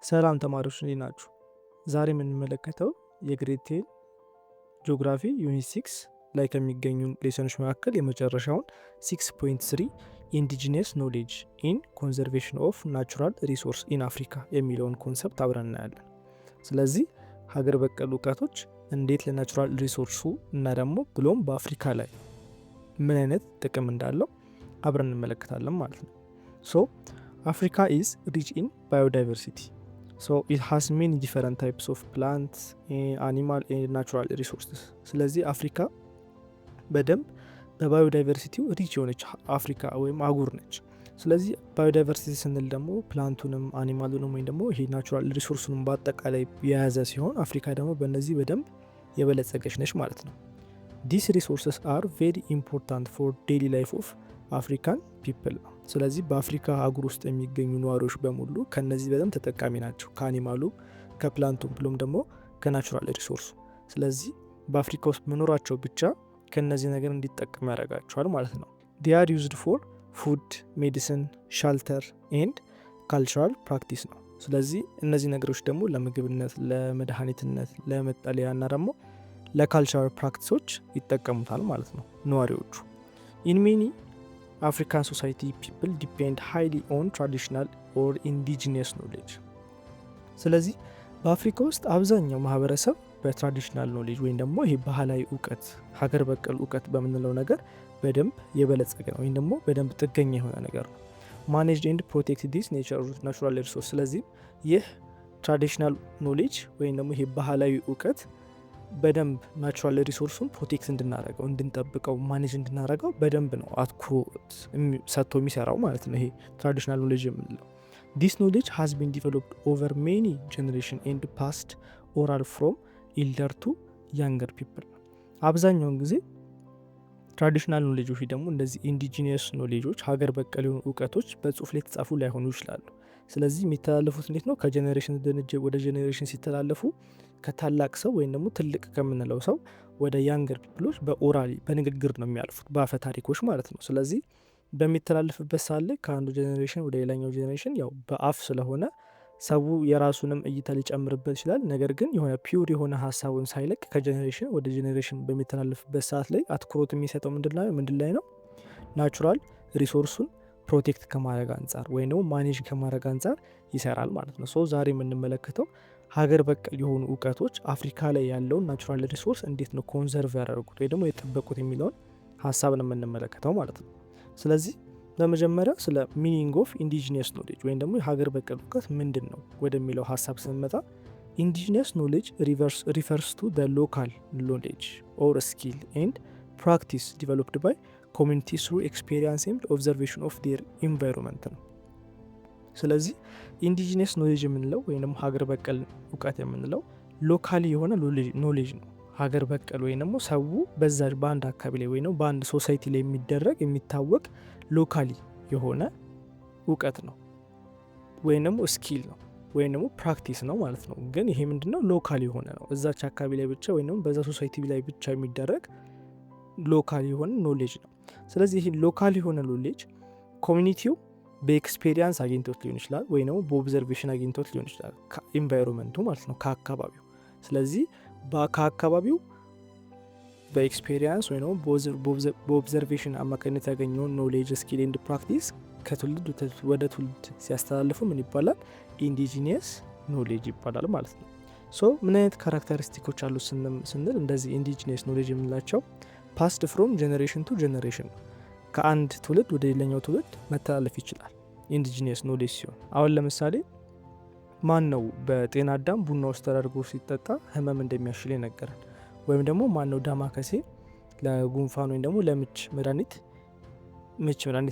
ሰላም ተማሪዎች እንዴት ናችሁ? ዛሬ የምንመለከተው የግሬድ 10 ጂኦግራፊ ዩኒት 6 ላይ ከሚገኙ ሌሰኖች መካከል የመጨረሻውን 6.3 ኢንዲጂነስ ኖሌጅ ኢን ኮንዘርቬሽን ኦፍ ናቹራል ሪሶርስ ኢን አፍሪካ የሚለውን ኮንሰፕት አብረን እናያለን። ስለዚህ ሀገር በቀል እውቀቶች እንዴት ለናቹራል ሪሶርሱ እና ደግሞ ብሎም በአፍሪካ ላይ ምን አይነት ጥቅም እንዳለው አብረን እንመለከታለን ማለት ነው። ሶ አፍሪካ ኢዝ ሪች ኢን ባዮዳይቨርሲቲ. So it has many different types of plants, animal and natural resources. ስለዚህ አፍሪካ በደንብ በባዮዳይቨርሲቲው ሪች የሆነች አፍሪካ ወይም አህጉር ነች። ስለዚህ ባዮዳይቨርሲቲ ስንል ደግሞ ፕላንቱንም አኒማሉንም ወይም ደግሞ ይሄ ናቹራል ሪሶርሱንም በአጠቃላይ የያዘ ሲሆን አፍሪካ ደግሞ በእነዚህ በደንብ የበለጸገች ነች ማለት ነው። ዲስ ሪሶርስስ አር ቬሪ ኢምፖርታንት ፎር ዴይሊ ላይፍ ኦፍ አፍሪካን ፒፕል ነው። ስለዚህ በአፍሪካ አህጉር ውስጥ የሚገኙ ነዋሪዎች በሙሉ ከነዚህ በጣም ተጠቃሚ ናቸው፣ ከአኒማሉ ከፕላንቱም ብሎም ደግሞ ከናቹራል ሪሶርሱ። ስለዚህ በአፍሪካ ውስጥ መኖራቸው ብቻ ከነዚህ ነገር እንዲጠቀሙ ያደርጋቸዋል ማለት ነው። they are used for food, medicine, shelter and cultural practice ነው። ስለዚህ እነዚህ ነገሮች ደግሞ ለምግብነት፣ ለመድኃኒትነት፣ ለመጠለያ እና ደግሞ ለካልቸራል ፕራክቲሶች ይጠቀሙታል ማለት ነው ነዋሪዎቹ። in many African society people depend highly on traditional or indigenous knowledge. ስለዚህ በአፍሪካ ውስጥ አብዛኛው ማህበረሰብ በትራዲሽናል ኖሌጅ ወይም ደግሞ ይሄ ባህላዊ እውቀት ሀገር በቀል እውቀት በምንለው ነገር በደንብ የበለጸገ ነው ወይም ደግሞ በደንብ ጥገኛ የሆነ ነገር ነው። ማኔጅድ ኤንድ ፕሮቴክት ዲስ ናቹራል ሪሶርስ። ስለዚህ ይህ ትራዲሽናል ኖሌጅ ወይም ደግሞ ይሄ ባህላዊ እውቀት በደንብ ናቹራል ሪሶርሱን ፕሮቴክት እንድናረገው እንድንጠብቀው ማኔጅ እንድናረገው በደንብ ነው አትኩሮት ሰጥቶ የሚሰራው ማለት ነው። ይሄ ትራዲሽናል ኖሌጅ የምንለው ዲስ ኖሌጅ ሃዝ ቢን ዲቨሎፕድ ኦቨር ሜኒ ጀኔሬሽን ኤንድ ፓስድ ኦራል ፍሮም ኢልደር ቱ ያንገር ፒፕል። አብዛኛውን ጊዜ ትራዲሽናል ኖሌጆች ደግሞ እንደዚህ ኢንዲጂኒየስ ኖሌጆች ሀገር በቀል የሆኑ እውቀቶች በጽሁፍ ላይ የተጻፉ ላይሆኑ ይችላሉ። ስለዚህ የሚተላለፉት እንዴት ነው? ከጀኔሬሽን ወደ ጀኔሬሽን ሲተላለፉ ከታላቅ ሰው ወይም ደግሞ ትልቅ ከምንለው ሰው ወደ ያንገር ፒፕሎች በኦራሊ በንግግር ነው የሚያልፉት፣ በአፈ ታሪኮች ማለት ነው። ስለዚህ በሚተላለፍበት ሰዓት ላይ ከአንዱ ጀኔሬሽን ወደ ሌላኛው ጀኔሬሽን ያው በአፍ ስለሆነ ሰው የራሱንም እይታ ሊጨምርበት ይችላል። ነገር ግን የሆነ ፒውር የሆነ ሀሳቡን ሳይለቅ ከጀኔሬሽን ወደ ጀኔሬሽን በሚተላለፍበት ሰዓት ላይ አትኩሮት የሚሰጠው ምንድን ላይ ነው? ናቹራል ሪሶርሱን ፕሮቴክት ከማድረግ አንጻር ወይም ደግሞ ማኔጅ ከማድረግ አንጻር ይሰራል ማለት ነው። ሶ ዛሬ የምንመለከተው ሀገር በቀል የሆኑ እውቀቶች አፍሪካ ላይ ያለውን ናቹራል ሪሶርስ እንዴት ነው ኮንዘርቭ ያደረጉት ወይ ደግሞ የጠበቁት የሚለውን ሀሳብ ነው የምንመለከተው ማለት ነው። ስለዚህ በመጀመሪያ ስለ ሚኒንግ ኦፍ ኢንዲጂነስ ኖሌጅ ወይም ደግሞ የሀገር በቀል እውቀት ምንድን ነው ወደሚለው ሀሳብ ስንመጣ ኢንዲጂነስ ኖሌጅ ሪፈርስ ቱ ደ ሎካል ኖሌጅ ኦር ስኪል ኤንድ ፕራክቲስ ዲቨሎፕድ ባይ ኮሚኒቲ ስሩ ኤክስፔሪንስ ኤንድ ኦብዘርቬሽን ኦፍ ዴር ኢንቫይሮንመንት ነው። ስለዚህ ኢንዲጂነስ ኖሌጅ የምንለው ወይም ደግሞ ሀገር በቀል እውቀት የምንለው ሎካሊ የሆነ ኖሌጅ ነው። ሀገር በቀል ወይም ደግሞ ሰው በዛች በአንድ አካባቢ ላይ ወይም በአንድ ሶሳይቲ ላይ የሚደረግ የሚታወቅ ሎካሊ የሆነ እውቀት ነው ወይም ደግሞ ስኪል ነው ወይም ደግሞ ፕራክቲስ ነው ማለት ነው። ግን ይሄ ምንድነው? ሎካል የሆነ ነው፣ እዛች አካባቢ ላይ ብቻ ወይም ደግሞ በዛ ሶሳይቲ ላይ ብቻ የሚደረግ ሎካል የሆነ ኖሌጅ ነው። ስለዚህ ይህ ሎካል የሆነ ኖሌጅ ኮሚኒቲው በኤክስፔሪንስ አግኝቶት ሊሆን ይችላል ወይም ደግሞ በኦብዘርቬሽን አግኝቶት ሊሆን ይችላል፣ ከኢንቫይሮንመንቱ ማለት ነው፣ ከአካባቢው። ስለዚህ ከአካባቢው በኤክስፔሪንስ ወይም በኦብዘርቬሽን አማካኝነት ያገኘውን ኖሌጅ ስኪል ኤንድ ፕራክቲስ ከትውልድ ወደ ትውልድ ሲያስተላልፉ ምን ይባላል? ኢንዲጂኒየስ ኖሌጅ ይባላል ማለት ነው። ሶ ምን አይነት ካራክተሪስቲኮች አሉ ስንል እንደዚህ ኢንዲጂኒየስ ኖሌጅ የምንላቸው ፓስድ ፍሮም ጀኔሬሽን ቱ ጀኔሬሽን ነው። ከአንድ ትውልድ ወደ ሌላኛው ትውልድ መተላለፍ ይችላል ኢንዲጂኒየስ ኖሌጅ ሲሆን፣ አሁን ለምሳሌ ማን ነው በጤና አዳም ቡና ውስጥ ተደርጎ ሲጠጣ ህመም እንደሚያሽል ይነገራል? ወይም ደግሞ ማን ነው ዳማከሴ ለጉንፋን ወይም ደግሞ ለምች መድኃኒት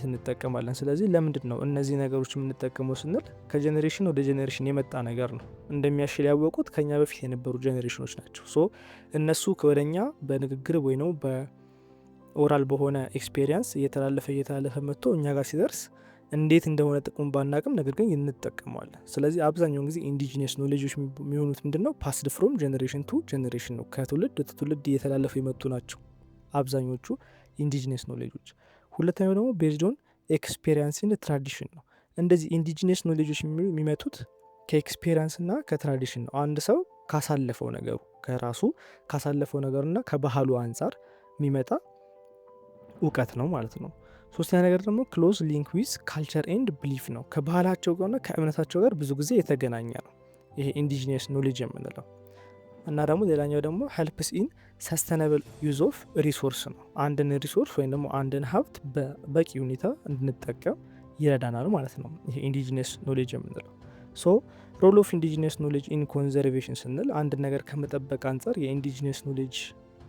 እንጠቀማለን? ስለዚህ ለምንድን ነው እነዚህ ነገሮች የምንጠቀመው ስንል ከጀኔሬሽን ወደ ጀኔሬሽን የመጣ ነገር ነው። እንደሚያሽል ያወቁት ከኛ በፊት የነበሩ ጀኔሬሽኖች ናቸው። ሶ እነሱ ወደኛ በንግግር ወይ ነው በኦራል በሆነ ኤክስፔሪንስ እየተላለፈ መጥቶ እኛ ጋር ሲደርስ እንዴት እንደሆነ ጥቅሙ ባናቅም ነገር ግን እንጠቀመዋለን። ስለዚህ አብዛኛውን ጊዜ ኢንዲጂነስ ኖሌጆች የሚሆኑት ምንድነው? ፓስድ ፍሮም ጀኔሬሽን ቱ ጀኔሬሽን ነው፣ ከትውልድ ወደ ትውልድ እየተላለፉ የመጡ ናቸው አብዛኞቹ ኢንዲጂነስ ኖሌጆች። ሁለተኛው ደግሞ ቤዝድ ኦን ኤክስፔሪንስ ኤንድ ትራዲሽን ነው። እንደዚህ ኢንዲጂነስ ኖሌጆች የሚመጡት ከኤክስፔሪንስ እና ከትራዲሽን ነው። አንድ ሰው ካሳለፈው ነገሩ ከራሱ ካሳለፈው ነገርና ከባህሉ አንጻር የሚመጣ እውቀት ነው ማለት ነው። ሶስተኛ ነገር ደግሞ ክሎዝ ሊንክ ዊዝ ካልቸር ኤንድ ቢሊፍ ነው። ከባህላቸው ጋርና ከእምነታቸው ጋር ብዙ ጊዜ የተገናኘ ነው ይሄ ኢንዲጂኒየስ ኖሌጅ የምንለው። እና ደግሞ ሌላኛው ደግሞ ሄልፕስ ኢን ሰስተናብል ዩዝ ኦፍ ሪሶርስ ነው። አንድን ሪሶርስ ወይም ደግሞ አንድን ሀብት በበቂ ሁኔታ እንድንጠቀም ይረዳናል ማለት ነው ይሄ ኢንዲጂኒየስ ኖሌጅ የምንለው። ሶ ሮል ኦፍ ኢንዲጂኒየስ ኖሌጅ ኢን ኮንዘርቬሽን ስንል አንድ ነገር ከመጠበቅ አንጻር የኢንዲጂኒየስ ኖሌጅ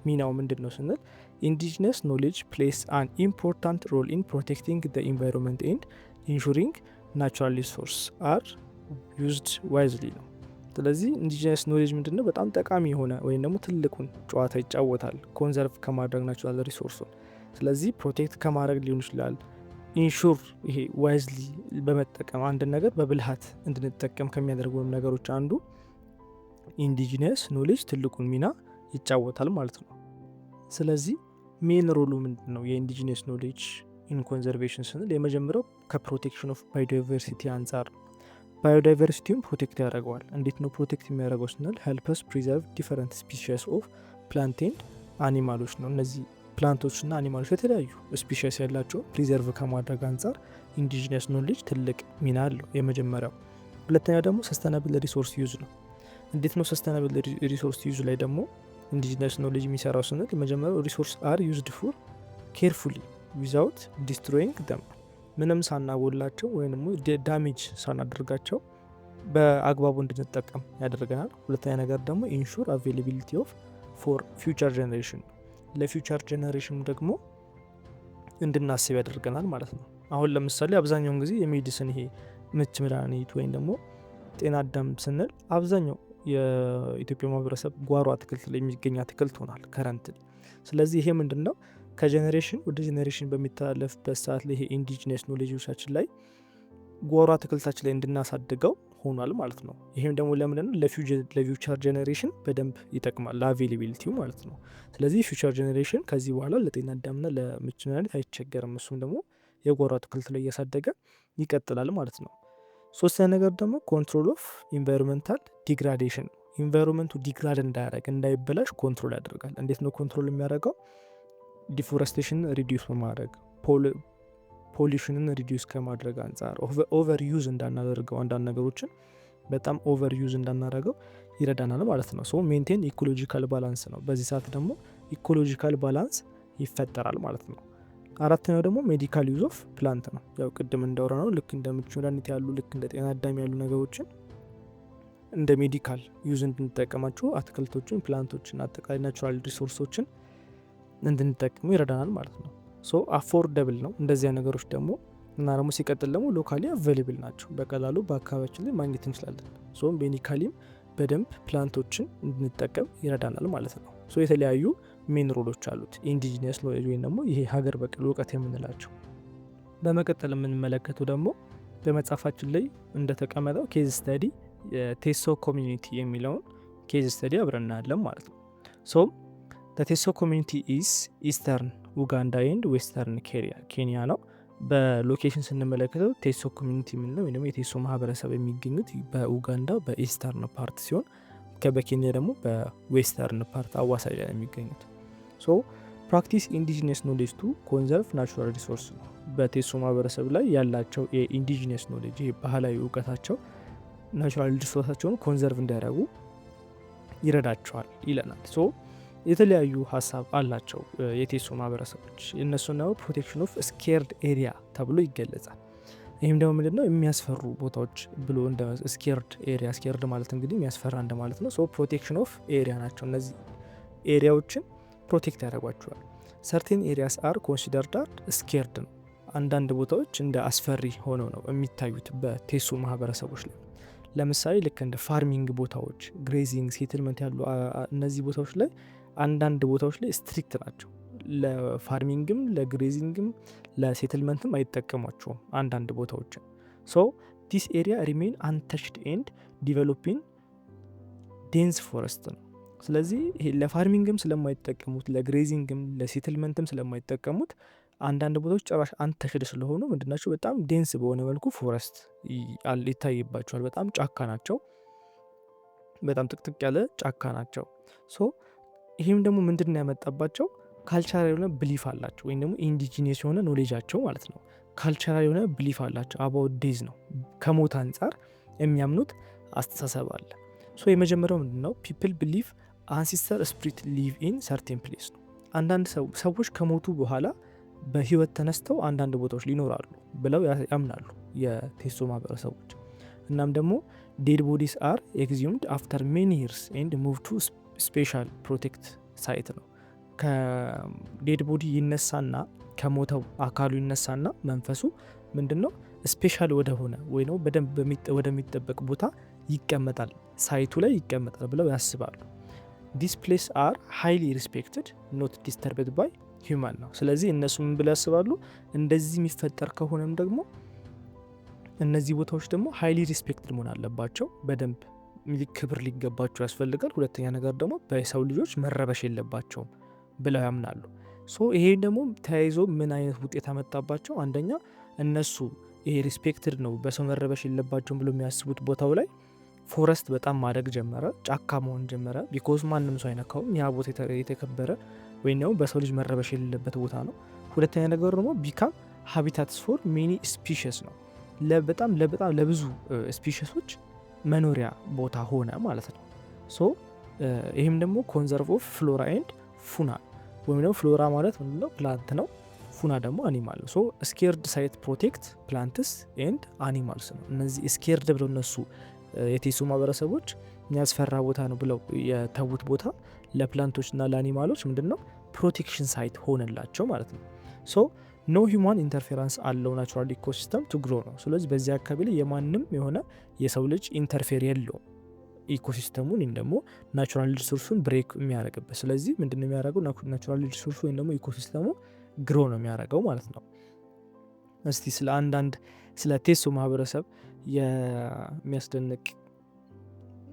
ሚናው ምንድን ነው ስንል ኢንዲጂነስ ኖሌጅ ፕሌስ አን ኢምፖርታንት ሮል ኢን ፕሮቴክቲንግ ዘ ኢንቫይሮንመንት ኤንድ ኢንሹሪንግ ናቹራል ሪሶርስ አር ዩዝድ ዋይዝሊ ነው። ስለዚህ ኢንዲጂነስ ኖሌጅ ምንድነው በጣም ጠቃሚ የሆነ ወይም ደግሞ ትልቁን ጨዋታ ይጫወታል ኮንዘርቭ ከማድረግ ናቹራል ሪሶርሱን። ስለዚህ ፕሮቴክት ከማድረግ ሊሆን ይችላል፣ ኢንሹር ይሄ ዋይዝሊ በመጠቀም አንድ ነገር በብልሃት እንድንጠቀም ከሚያደርጉ ነገሮች አንዱ ኢንዲጂነስ ኖሌጅ ትልቁን ሚና ይጫወታል ማለት ነው። ስለዚህ ሜን ሮሉ ምንድን ነው የኢንዲጂነስ ኖሌጅ ኢን ኮንዘርቬሽን ስንል የመጀመሪያው ከፕሮቴክሽን ኦፍ ባዮዳይቨርሲቲ አንጻር ባዮዳይቨርሲቲውን ፕሮቴክት ያደርገዋል። እንዴት ነው ፕሮቴክት የሚያደርገው ስንል ሄልፕስ ፕሪዘርቭ ዲፈረንት ስፒሺስ ኦፍ ፕላንት ኤንድ አኒማሎች ነው። እነዚህ ፕላንቶችና አኒማሎች የተለያዩ ስፒሺስ ያላቸው ፕሪዘርቭ ከማድረግ አንጻር ኢንዲጂነስ ኖሌጅ ትልቅ ሚና አለው የመጀመሪያው። ሁለተኛው ደግሞ ሰስተናብል ሪሶርስ ዩዝ ነው። እንዴት ነው ሰስተናብል ሪሶርስ ዩዝ ላይ ደግሞ ኢንዲጂነስ ኖሌጅ የሚሰራው ስንል የመጀመሪያው ሪሶርስ አር ዩዝድ ፎር ኬርፉሊ ዊዛውት ዲስትሮይንግ ደም፣ ምንም ሳናጎላቸው ወይም ደግሞ ዳሜጅ ሳናደርጋቸው በአግባቡ እንድንጠቀም ያደርገናል። ሁለተኛ ነገር ደግሞ ኢንሹር አቬይላቢሊቲ ኦፍ ፎር ፊውቸር ጀኔሬሽን፣ ለፊውቸር ጀኔሬሽን ደግሞ እንድናስብ ያደርገናል ማለት ነው። አሁን ለምሳሌ አብዛኛውን ጊዜ የሜዲሲን ይሄ ምች መድኃኒት ወይም ደግሞ ጤና አዳም ስንል አብዛኛው የኢትዮጵያ ማህበረሰብ ጓሮ አትክልት ላይ የሚገኝ አትክልት ሆኗል ከረንት። ስለዚህ ይሄ ምንድን ነው ከጀኔሬሽን ወደ ጀኔሬሽን በሚተላለፍበት ሰዓት ላይ ይሄ ኢንዲጂነስ ኖሌጆቻችን ላይ ጓሮ አትክልታችን ላይ እንድናሳድገው ሆኗል ማለት ነው። ይሄም ደግሞ ለምን ነው ለፊውቸር ጀኔሬሽን በደንብ ይጠቅማል ለአቬይላቢሊቲው ማለት ነው። ስለዚህ ፊውቸር ጀኔሬሽን ከዚህ በኋላ ለጤና አዳምና ለምች መድኃኒት አይቸገርም። እሱም ደግሞ የጓሮ አትክልት ላይ እያሳደገ ይቀጥላል ማለት ነው። ሶስተኛ ነገር ደግሞ ኮንትሮል ኦፍ ኢንቫይሮንመንታል ዲግራዴሽን፣ ኢንቫይሮንመንቱ ዲግራድ እንዳያደርግ እንዳይበላሽ ኮንትሮል ያደርጋል። እንዴት ነው ኮንትሮል የሚያደርገው? ዲፎረስቴሽን ሪዲዩስ በማድረግ ፖሊሽንን ሪዲዩስ ከማድረግ አንጻር ኦቨር ዩዝ እንዳናደርገው አንዳንድ ነገሮችን በጣም ኦቨር ዩዝ እንዳናደርገው ይረዳናል ማለት ነው። ሶ ሜንቴን ኢኮሎጂካል ባላንስ ነው። በዚህ ሰዓት ደግሞ ኢኮሎጂካል ባላንስ ይፈጠራል ማለት ነው። አራተኛው ደግሞ ሜዲካል ዩዝ ኦፍ ፕላንት ነው። ያው ቅድም እንዳወራ ነው ልክ እንደ ምች መድኃኒት ያሉ ልክ እንደ ጤና አዳም ያሉ ነገሮችን እንደ ሜዲካል ዩዝ እንድንጠቀማቸው አትክልቶችን፣ ፕላንቶችን፣ አጠቃላይ ናቹራል ሪሶርሶችን እንድንጠቀሙ ይረዳናል ማለት ነው። ሶ አፎርደብል ነው እንደዚያ ነገሮች ደግሞ እና ደግሞ ሲቀጥል ደግሞ ሎካሊ አቬይላብል ናቸው። በቀላሉ በአካባቢያችን ላይ ማግኘት እንችላለን። ሶ ሜዲካሊም በደንብ ፕላንቶችን እንድንጠቀም ይረዳናል ማለት ነው። ሶ የተለያዩ ሜን ሮሎች አሉት ኢንዲጂነስ ኖሌጅ ወይም ደግሞ ይሄ ሀገር በቀል እውቀት የምንላቸው። በመቀጠል የምንመለከተው ደግሞ በመጽሐፋችን ላይ እንደተቀመጠው ኬዝ ስተዲ ቴሶ ኮሚኒቲ የሚለውን ኬዝ ስተዲ አብረን እናያለን ማለት ነው። ሶ ቴሶ ኮሚኒቲ ኢስ ኢስተርን ኡጋንዳ ኤንድ ዌስተርን ኬንያ ነው። በሎኬሽን ስንመለከተው ቴሶ ኮሚኒቲ የምንለው ወይም የቴሶ ማህበረሰብ የሚገኙት በኡጋንዳ በኢስተርን ፓርት ሲሆን በኬንያ ደግሞ በዌስተርን ፓርት አዋሳኝ ላይ የሚገኙት። ሶ ፕራክቲስ ኢንዲጂነስ ኖሌጅ ቱ ኮንዘርቭ ናቹራል ሪሶርስ ነው። በቴሶ ማህበረሰብ ላይ ያላቸው የኢንዲጂነስ ኖሌጅ ይሄ ባህላዊ እውቀታቸው ናቹራል ሪሶርሳቸውን ኮንዘርቭ እንዲያደርጉ ይረዳቸዋል ይለናል። ሶ የተለያዩ ሀሳብ አላቸው የቴሶ ማህበረሰቦች። የእነሱ ነው ፕሮቴክሽን ኦፍ ስኬርድ ኤሪያ ተብሎ ይገለጻል። ይህም ደግሞ ምንድነው የሚያስፈሩ ቦታዎች ብሎ እንደ ስኬርድ ኤሪያ፣ ስኬርድ ማለት እንግዲህ የሚያስፈራ እንደማለት ነው። ሶ ፕሮቴክሽን ኦፍ ኤሪያ ናቸው። እነዚህ ኤሪያዎችን ፕሮቴክት ያደርጓቸዋል። ሰርቴን ኤሪያስ አር ኮንሲደርድ ስኬርድ ነው። አንዳንድ ቦታዎች እንደ አስፈሪ ሆነው ነው የሚታዩት በቴሶ ማህበረሰቦች ላይ። ለምሳሌ ልክ እንደ ፋርሚንግ ቦታዎች፣ ግሬዚንግ፣ ሴትልመንት ያሉ እነዚህ ቦታዎች ላይ አንዳንድ ቦታዎች ላይ ስትሪክት ናቸው። ለፋርሚንግም ለግሬዚንግም ለሴትልመንትም አይጠቀሟቸውም አንዳንድ ቦታዎችን። ሶ ዲስ ኤሪያ ሪሜን አንተችድ ኤንድ ዲቨሎፒንግ ዴንስ ፎረስት ነው። ስለዚህ ይሄ ለፋርሚንግም ስለማይጠቀሙት ለግሬዚንግም ለሴትልመንትም ስለማይጠቀሙት አንዳንድ ቦታዎች ጭራሽ አንተሽድ ስለሆኑ ምንድናቸው በጣም ዴንስ በሆነ መልኩ ፎረስት ይታይባቸዋል። በጣም ጫካ ናቸው፣ በጣም ጥቅጥቅ ያለ ጫካ ናቸው። ሶ ይህም ደግሞ ምንድን ነው ያመጣባቸው? ካልቸራል የሆነ ብሊፍ አላቸው፣ ወይም ደግሞ ኢንዲጂኒየስ የሆነ ኖሌጃቸው ማለት ነው። ካልቸራል የሆነ ብሊፍ አላቸው አባውት ዴዝ ነው፣ ከሞት አንጻር የሚያምኑት አስተሳሰብ አለ። ሶ የመጀመሪያው ምንድን ነው? ፒፕል ብሊቭ አንሲስተር ስፕሪት ሊቭ ኢን ሰርቴን ፕሌስ ነው። አንዳንድ ሰዎች ከሞቱ በኋላ በህይወት ተነስተው አንዳንድ ቦታዎች ሊኖራሉ ብለው ያምናሉ የቴሶ ማህበረሰቦች። እናም ደግሞ ዴድ ቦዲስ አር ኤግዚዩምድ አፍተር ሜኒ ይርስ ኤንድ ሙቭ ቱ ስፔሻል ፕሮቴክት ሳይት ነው። ከዴድ ቦዲ ይነሳና ከሞተው አካሉ ይነሳና መንፈሱ ምንድነው ስፔሻል ወደሆነ ወይ ነው በደንብ ወደሚጠበቅ ቦታ ይቀመጣል፣ ሳይቱ ላይ ይቀመጣል ብለው ያስባሉ። ዲስ ፕሌስ አር ሃይሊ ሪስፔክትድ ኖት ዲስተርብድ ባይ ሂውማን ነው። ስለዚህ እነሱ ምን ብለው ያስባሉ? እንደዚህ የሚፈጠር ከሆነም ደግሞ እነዚህ ቦታዎች ደግሞ ሃይሊ ሪስፔክትድ መሆን አለባቸው፣ በደንብ ክብር ሊገባቸው ያስፈልጋል። ሁለተኛ ነገር ደግሞ በሰው ልጆች መረበሽ የለባቸውም ብለው ያምናሉ። ሶ ይሄ ደግሞ ተያይዞ ምን አይነት ውጤት አመጣባቸው? አንደኛ እነሱ ይሄ ሪስፔክትድ ነው በሰው መረበሽ የለባቸውም ብሎ የሚያስቡት ቦታው ላይ ፎረስት በጣም ማደግ ጀመረ፣ ጫካ መሆን ጀመረ። ቢኮዝ ማንም ሰው አይነካውም፣ ያ ቦታ የተከበረ ወይም ደግሞ በሰው ልጅ መረበሽ የሌለበት ቦታ ነው። ሁለተኛ ነገር ደግሞ ቢካም ሃቢታትስ ፎር ሜኒ ስፒሽስ ነው፣ በጣም ለብዙ ስፒሽሶች መኖሪያ ቦታ ሆነ ማለት ነው። ሶ ይህም ደግሞ ኮንዘርቭ ኦፍ ፍሎራ ኤንድ ፉና ወይም ደግሞ ፍሎራ ማለት ምንድነው? ፕላንት ነው። ፉና ደግሞ አኒማል ነው። ሶ ስኬርድ ሳይት ፕሮቴክት ፕላንትስ ኤንድ አኒማልስ ነው። እነዚህ ስኬርድ ብለው እነሱ የቴሶ ማህበረሰቦች የሚያስፈራ ቦታ ነው ብለው የተዉት ቦታ ለፕላንቶች እና ለአኒማሎች ምንድነው ፕሮቴክሽን ሳይት ሆነላቸው ማለት ነው። ሶ ኖ ሂውማን ኢንተርፌራንስ አለው ናቹራል ኢኮሲስተም ቱ ግሮ ነው። ስለዚህ በዚህ አካባቢ ላይ የማንም የሆነ የሰው ልጅ ኢንተርፌር የለውም ኢኮሲስተሙን ወይም ደግሞ ናቹራል ሪሶርሱን ብሬክ የሚያደርግበት። ስለዚህ ምንድነው የሚያደርገው? ናቹራል ሪሶርሱ ወይም ደግሞ ኢኮሲስተሙ ግሮ ነው የሚያደርገው ማለት ነው። እስቲ ስለ ቴሶ ማህበረሰብ የሚያስደንቅ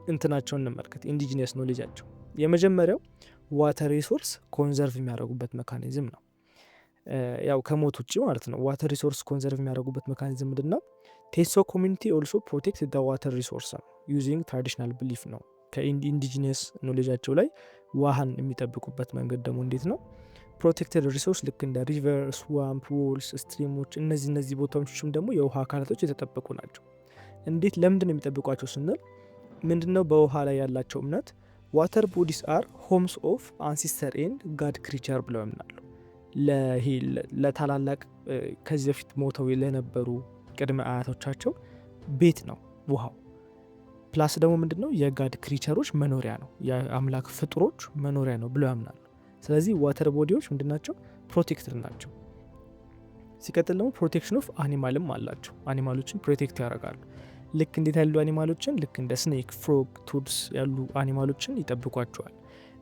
እንትናቸውን እንመልከት፣ ኢንዲጂነስ ኖሌጃቸው። የመጀመሪያው ዋተር ሪሶርስ ኮንዘርቭ የሚያደርጉበት ሜካኒዝም ነው። ያው ከሞት ውጭ ማለት ነው። ዋተር ሪሶርስ ኮንዘርቭ የሚያደርጉበት ሜካኒዝም ምንድን ነው? ቴሶ ኮሚኒቲ ኦልሶ ፕሮቴክት ደ ዋተር ሪሶርስ ነው ዩዚንግ ትራዲሽናል ብሊፍ ነው። ከኢንዲጂነስ ኖሌጃቸው ላይ ውሃን የሚጠብቁበት መንገድ ደግሞ እንዴት ነው? ፕሮቴክትድ ሪሶርስ ልክ እንደ ሪቨር፣ ስዋምፕ፣ ዎልስ፣ ስትሪሞች እነዚህ ቦታዎችም ደግሞ የውሃ አካላቶች የተጠበቁ ናቸው። እንዴት ለምንድን ነው የሚጠብቋቸው ስንል ምንድነው በውሃ ላይ ያላቸው እምነት ዋተር ቦዲስ አር ሆምስ ኦፍ አንሲስተር ኤንድ ጋድ ክሪቸር ብለው ያምናሉ። ለታላላቅ ከዚህ በፊት ሞተው ለነበሩ ቅድመ አያቶቻቸው ቤት ነው ውሃው። ፕላስ ደግሞ ምንድነው የጋድ ክሪቸሮች መኖሪያ ነው፣ የአምላክ ፍጡሮች መኖሪያ ነው ብለው ያምናሉ። ስለዚህ ዋተር ቦዲዎች ምንድናቸው? ፕሮቴክትድ ናቸው። ሲቀጥል ደግሞ ፕሮቴክሽን ኦፍ አኒማልም አላቸው። አኒማሎችን ፕሮቴክት ያደርጋሉ። ልክ እንዴት ያሉ አኒማሎችን? ልክ እንደ ስኔክ፣ ፍሮግ፣ ቱድስ ያሉ አኒማሎችን ይጠብቋቸዋል።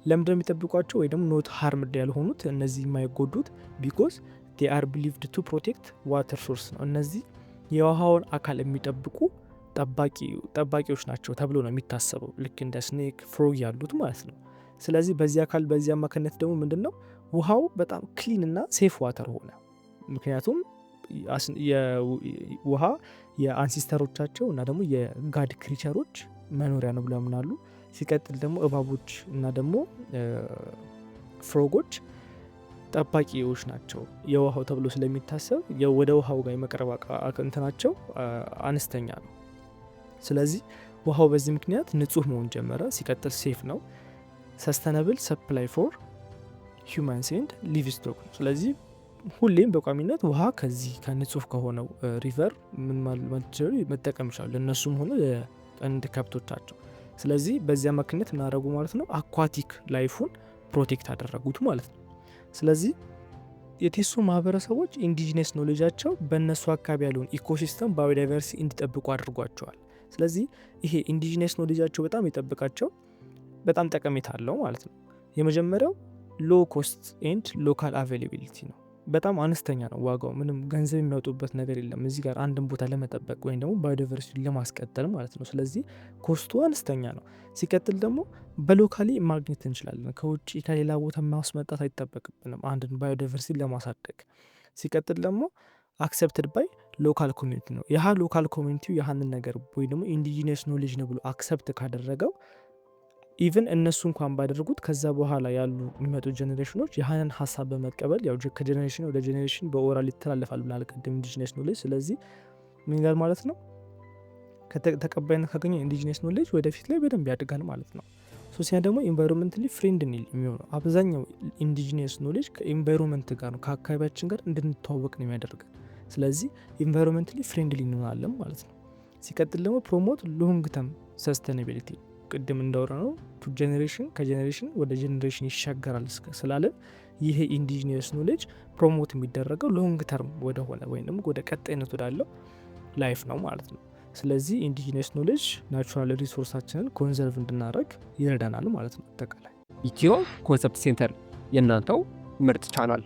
ለምንድነው የሚጠብቋቸው? ወይ ደግሞ ኖት ሃርምድ ያልሆኑት እነዚህ የማይጎዱት ቢኮዝ ዴይ አር ቢሊቭድ ቱ ፕሮቴክት ዋተር ሶርስ ነው። እነዚህ የውሃውን አካል የሚጠብቁ ጠባቂዎች ናቸው ተብሎ ነው የሚታሰበው፣ ልክ እንደ ስኔክ፣ ፍሮግ ያሉት ማለት ነው። ስለዚህ በዚህ አማካኝነት ደግሞ ምንድነው ውሃው በጣም ክሊን እና ሴፍ ዋተር ሆነ። ምክንያቱም ውሃ የአንሲስተሮቻቸው እና ደግሞ የጋድ ክሪቸሮች መኖሪያ ነው ብለው ያምናሉ። ሲቀጥል ደግሞ እባቦች እና ደግሞ ፍሮጎች ጠባቂዎች ናቸው የውሃው ተብሎ ስለሚታሰብ ወደ ውሃው ጋር የመቅረብ እንትናቸው አነስተኛ ነው። ስለዚህ ውሃው በዚህ ምክንያት ንጹህ መሆን ጀመረ። ሲቀጥል ሴፍ ነው። ሰስተነብል ሰፕላይ ፎር ሂውማንስ ኤንድ ሊቭስቶክ ነው። ስለዚህ ሁሌም በቋሚነት ውሃ ከዚህ ከንጹህ ከሆነው ሪቨር መጠቀም ይችላሉ እነሱም ሆነ የቀንድ ከብቶቻቸው። ስለዚህ በዚያ አማካኝነት ምናደረጉ ማለት ነው አኳቲክ ላይፉን ፕሮቴክት አደረጉት ማለት ነው። ስለዚህ የቴሶ ማህበረሰቦች ኢንዲጂነስ ኖሌጃቸው በእነሱ አካባቢ ያለውን ኢኮሲስተም ባዮዳይቨርሲቲ እንዲጠብቁ አድርጓቸዋል። ስለዚህ ይሄ ኢንዲጂነስ ኖሌጃቸው በጣም የጠበቃቸው በጣም ጠቀሜታ አለው ማለት ነው። የመጀመሪያው ሎ ኮስት ኤንድ ሎካል አቬይላቢሊቲ ነው። በጣም አነስተኛ ነው ዋጋው፣ ምንም ገንዘብ የሚያወጡበት ነገር የለም እዚህ ጋር አንድን ቦታ ለመጠበቅ ወይም ደግሞ ባዮዳይቨርሲቲ ለማስቀጠል ማለት ነው። ስለዚህ ኮስቱ አነስተኛ ነው። ሲቀጥል ደግሞ በሎካሊ ማግኘት እንችላለን። ከውጭ ከሌላ ቦታ ማስመጣት አይጠበቅብንም አንድን ባዮዳይቨርሲቲ ለማሳደግ። ሲቀጥል ደግሞ አክሰፕትድ ባይ ሎካል ኮሚኒቲ ነው። ያህ ሎካል ኮሚኒቲው ያህንን ነገር ወይ ደግሞ ኢንዲጂነስ ኖሌጅ ነው ብሎ አክሰፕት ካደረገው ኢቨን እነሱ እንኳን ባደርጉት ከዛ በኋላ ያሉ የሚመጡ ጀኔሬሽኖች ያህንን ሀሳብ በመቀበል ያው ከጀኔሬሽን ወደ ጀኔሬሽን በኦራል ይተላለፋል ብናል ቅድም ኢንዲጂነስ ኖሌጅ። ስለዚህ ምን ይላል ማለት ነው ተቀባይነት ካገኘ ኢንዲጂነስ ኖሌጅ ወደፊት ላይ በደንብ ያድጋል ማለት ነው። ሶስተኛ ደግሞ ኢንቫይሮንመንታሊ ፍሬንድሊ የሚሆነው አብዛኛው ኢንዲጂነስ ኖሌጅ ከኢንቫይሮንመንት ጋር ነው ከአካባቢያችን ጋር እንድንተዋወቅ ነው የሚያደርገን። ስለዚህ ኢንቫይሮንመንታሊ ፍሬንድሊ እንሆናለን ማለት ነው። ሲቀጥል ደግሞ ፕሮሞት ሎንግ ተርም ሰስቴናቢሊቲ ቅድም እንዳወራ ነው ጀኔሬሽን ከጀኔሬሽን ወደ ጀኔሬሽን ይሻገራል ስላለን ይሄ ኢንዲጂነስ ኖሌጅ ፕሮሞት የሚደረገው ሎንግ ተርም ወደሆነ ወይም ደግሞ ወደ ቀጣይነት ወዳለው ላይፍ ነው ማለት ነው። ስለዚህ ኢንዲጂነስ ኖሌጅ ናቹራል ሪሶርሳችንን ኮንዘርቭ እንድናደርግ ይረዳናል ማለት ነው። አጠቃላይ ኢትዮ ኮንሰፕት ሴንተር የእናንተው ምርጥ ቻናል